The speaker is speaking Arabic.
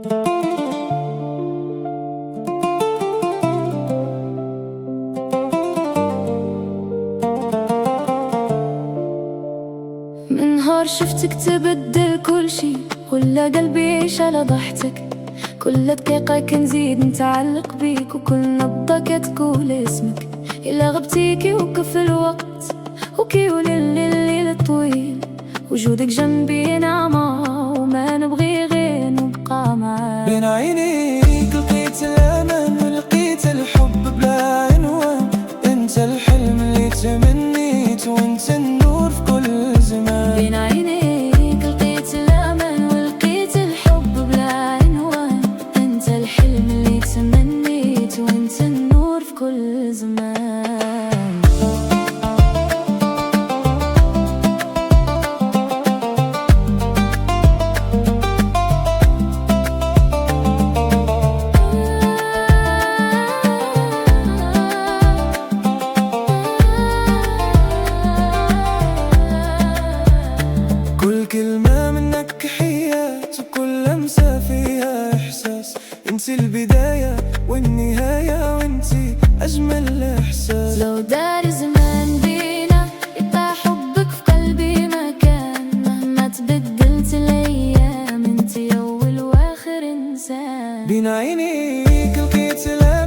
من نهار شفتك تبدل كل شي، ولا قلبي يعيش على ضحكتك. كل دقيقة كنزيد نتعلق بيك، وكل نبضة كتقول اسمك. إلا غبتي كيوقف الوقت، وكيولي الليل الطويل. وجودك جنبي نعمة، وما نبغي غير نبقى معاك. بين عينيك لقيت الأمان ولقيت الحب بلا عنوان. انت الحلم اللي تمنيت، وانت النور في كل زمان. بين عينيك لقيت الأمان ولقيت الحب بلا عنوان. انت الحلم اللي تمنيت، وانت النور في كل زمان. كل كلمة منك حياة، وكل لمسة فيها إحساس. انت البداية والنهاية، وانت أجمل إحساس. لو دار زمان بينا، يبقى حبك في قلبي مكان. مهما تبدلت الأيام، انت أول وآخر إنسان. بين عينيك لقيت الأمان